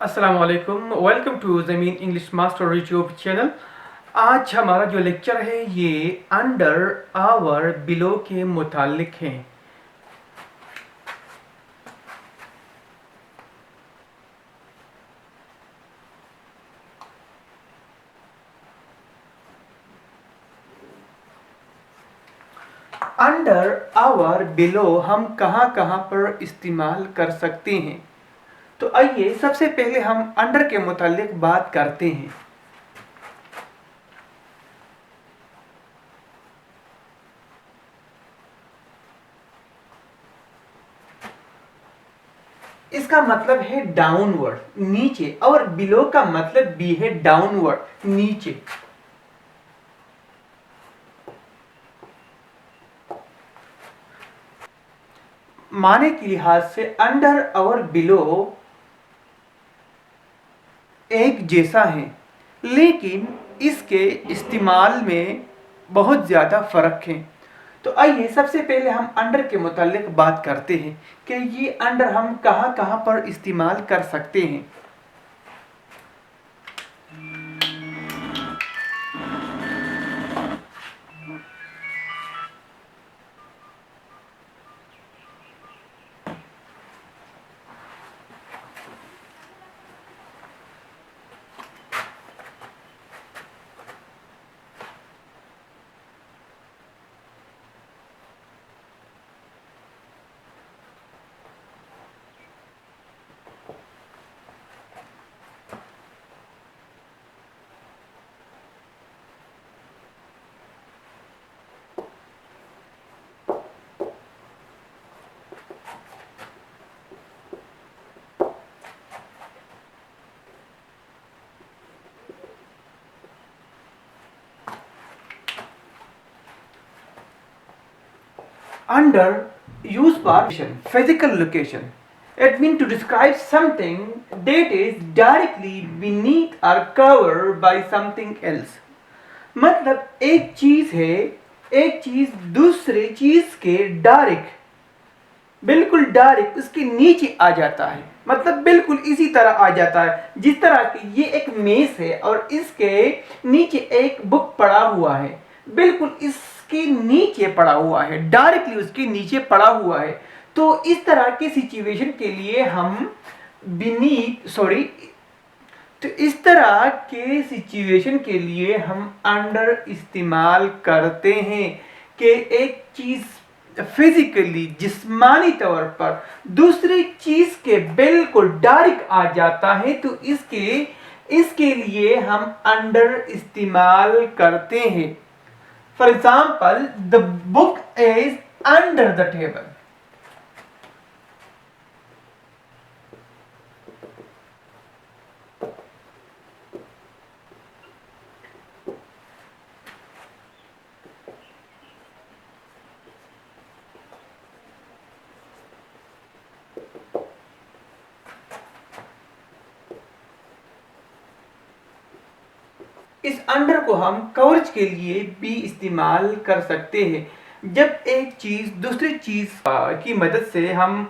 अस्सलामुअलैकुम, welcome to ज़मीन English master YouTube channel. आज हमारा जो लेक्चर है ये अंडर आवर बिलो के मुतालिक है। अंडर आवर बिलो हम कहाँ कहाँ पर इस्तेमाल कर सकते हैं। तो आइए सबसे पहले हम अंडर के मुतालिक बात करते हैं। इसका मतलब है डाउनवर्ड, नीचे, और बिलो का मतलब भी है डाउनवर्ड, नीचे। माने के लिहाज से अंडर और बिलो एक जैसा है, लेकिन इसके इस्तेमाल में बहुत ज़्यादा फ़र्क है। तो आइए सबसे पहले हम अंडर के मुतालिक बात करते हैं कि ये अंडर हम कहाँ कहाँ पर इस्तेमाल कर सकते हैं। Under used for physical location. It means to describe something that is directly beneath or covered by something else. मतलब एक चीज है, एक चीज दूसरे चीज के डायरेक्ट, बिल्कुल डायरेक्ट उसके नीचे आ जाता है। मतलब बिल्कुल इसी तरह आ जाता है जिस तरह की ये एक मेज है और इसके नीचे एक बुक पड़ा हुआ है, बिल्कुल इसके नीचे पड़ा हुआ है, डायरेक्टली उसके नीचे पड़ा हुआ है। तो इस तरह की सिचुएशन के लिए हम तो इस तरह के सिचुएशन के लिए हम अंडर इस्तेमाल करते हैं कि एक चीज फिजिकली, जिस्मानी तौर पर दूसरी चीज के बिल्कुल डायरेक्ट आ जाता है, तो इसके लिए हम अंडर इस्तेमाल करते हैं। For example, the book is under the table. इस अंडर को हम कवरेज के लिए भी इस्तेमाल कर सकते हैं। जब एक चीज दूसरी चीज की मदद से हम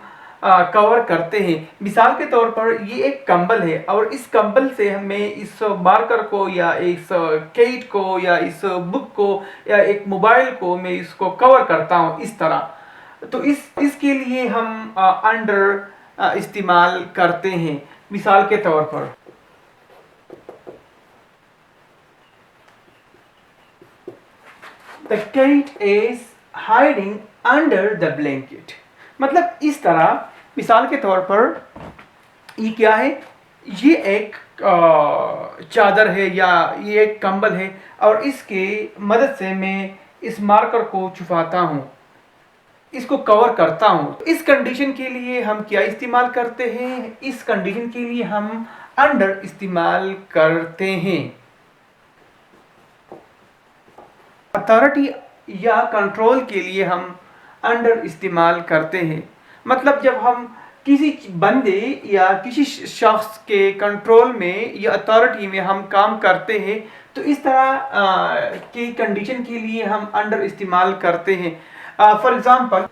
कवर करते हैं, मिसाल के तौर पर ये एक कंबल है और इस कंबल से हमें इस मार्कर को या इस केट को या इस बुक को या एक मोबाइल को मैं इसको कवर करता हूँ इस तरह। तो इसके लिए हम अंडर इस्तेमाल करते हैं। मिसाल के तौर पर The cat is hiding under the blanket। मतलब इस तरह, मिसाल के तौर पर ये क्या है, ये एक चादर है या ये एक कंबल है और इसके मदद से मैं इस मार्कर को छुपाता हूँ, इसको कवर करता हूँ। इस कंडीशन के लिए हम क्या इस्तेमाल करते हैं? इस कंडीशन के लिए हम अंडर इस्तेमाल करते हैं। अथॉरिटी या कंट्रोल के लिए हम अंडर इस्तेमाल करते हैं। मतलब जब हम किसी बंदे या किसी शख्स के कंट्रोल में या अथॉरिटी में हम काम करते हैं, तो इस तरह की कंडीशन के लिए हम अंडर इस्तेमाल करते हैं। For example,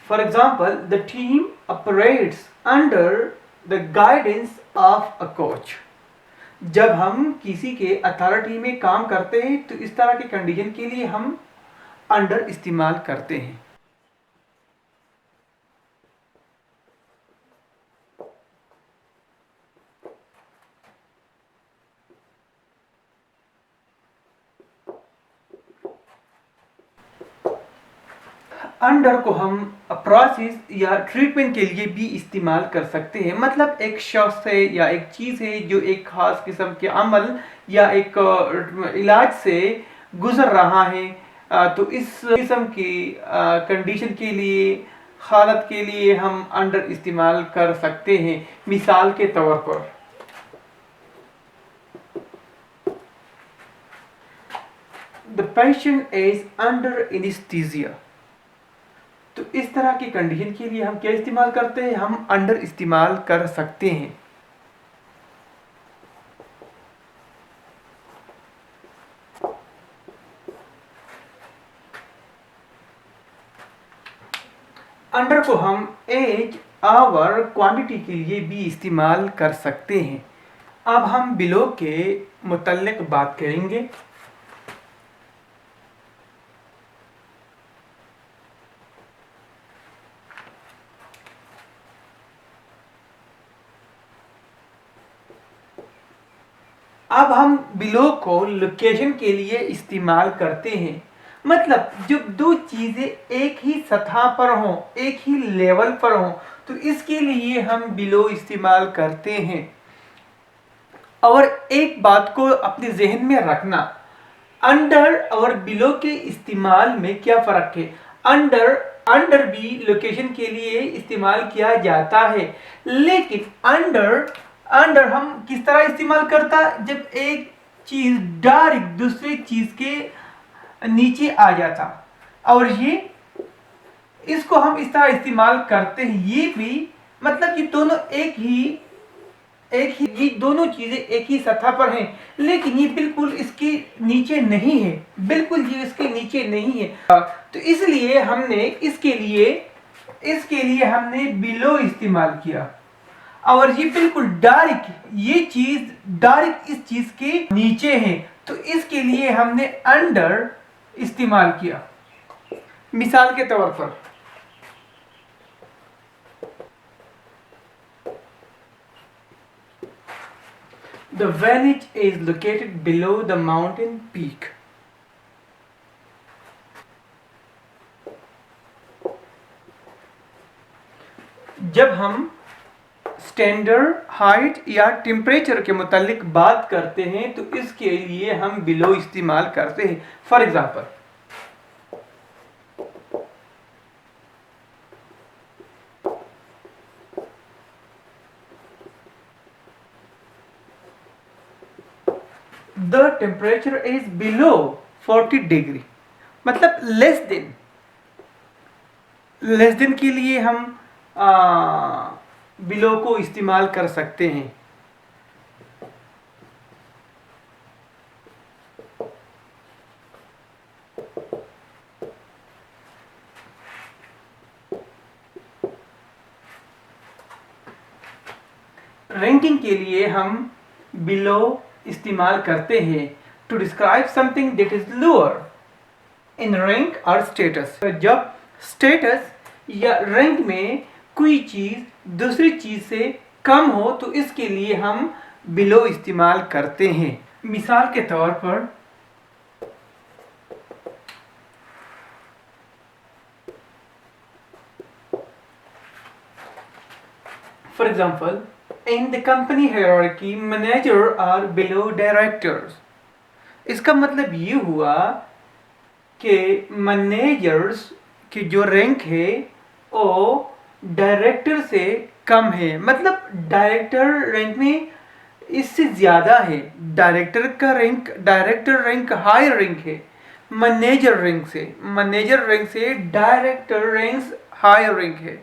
For example, the team operates under the guidance of a coach. जब हम किसी के अथॉरिटी में काम करते हैं तो इस तरह की कंडीशन के लिए हम अंडर इस्तेमाल करते हैं. अंडर को हम प्रोसेस या ट्रीटमेंट के लिए भी इस्तेमाल कर सकते हैं. मतलब एक शख्स है या एक चीज़ है जो एक ख़ास किस्म के अमल या एक इलाज से गुज़र रहा है, तो इस किस्म की कंडीशन के लिए, हालत के लिए हम अंडर इस्तेमाल कर सकते हैं. मिसाल के तौर पर the patient is under anaesthesia. तो इस तरह की कंडीशन के लिए हम क्या इस्तेमाल करते हैं? हम अंडर इस्तेमाल कर सकते हैं. अंडर को हम एज, आवर, क्वांटिटी के लिए भी इस्तेमाल कर सकते हैं. अब हम बिलो के मुतल्लिक बात करेंगे. अब हम बिलो को लोकेशन के लिए इस्तेमाल करते हैं. मतलब जब दो चीज़ें एक ही सतह पर हों, एक ही लेवल पर हों, तो इसके लिए हम बिलो इस्तेमाल करते हैं. और एक बात को अपने जहन में रखना, अंडर और बिलो के इस्तेमाल में क्या फ़र्क है. अंडर भी लोकेशन के लिए इस्तेमाल किया जाता है, लेकिन अंडर हम किस तरह इस्तेमाल करता, जब एक चीज़ डायरेक्ट दूसरी चीज़ के नीचे आ जाता. और ये इसको हम इस तरह इस्तेमाल करते हैं. ये भी मतलब ये दोनों ये दोनों चीज़ें एक ही सतह पर हैं, लेकिन ये बिल्कुल इसके नीचे नहीं है. बिल्कुल ये इसके नीचे नहीं है. तो इसलिए हमने इसके लिए हमने बिलो इस्तेमाल किया. और ये बिल्कुल डायरेक्ट, ये चीज़ डायरेक्ट इस चीज़ के नीचे है, तो इसके लिए हमने अंडर इस्तेमाल किया. मिसाल के तौर पर The village is located below the mountain peak. जब हम स्टैंडर्ड, हाइट या टेम्परेचर के मुतालिक बात करते हैं तो इसके लिए हम बिलो इस्तेमाल करते हैं. For example, the temperature is below 40 degree. मतलब लेस देन के लिए हम बिलो को इस्तेमाल कर सकते हैं. रैंकिंग के लिए हम बिलो इस्तेमाल करते हैं to describe something that is lower in rank और स्टेटस. जब स्टेटस या रैंक में कोई चीज़ दूसरी चीज़ से कम हो तो इसके लिए हम बिलो इस्तेमाल करते हैं. मिसाल के तौर पर for example, in the company hierarchy, manager are below directors. इसका मतलब ये हुआ कि मैनेजर्स की जो रैंक है वो डायरेक्टर से कम है. मतलब डायरेक्टर रैंक में इससे ज़्यादा है. डायरेक्टर रैंक हायर रैंक है मैनेजर रैंक से डायरेक्टर रैंक हायर रैंक है.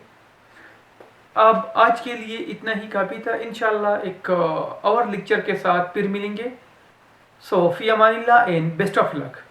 अब आज के लिए इतना ही काफ़ी था. इंशाल्लाह एक और लेक्चर के साथ फिर मिलेंगे. सो फी अमानिल्लाह एंड बेस्ट ऑफ लक.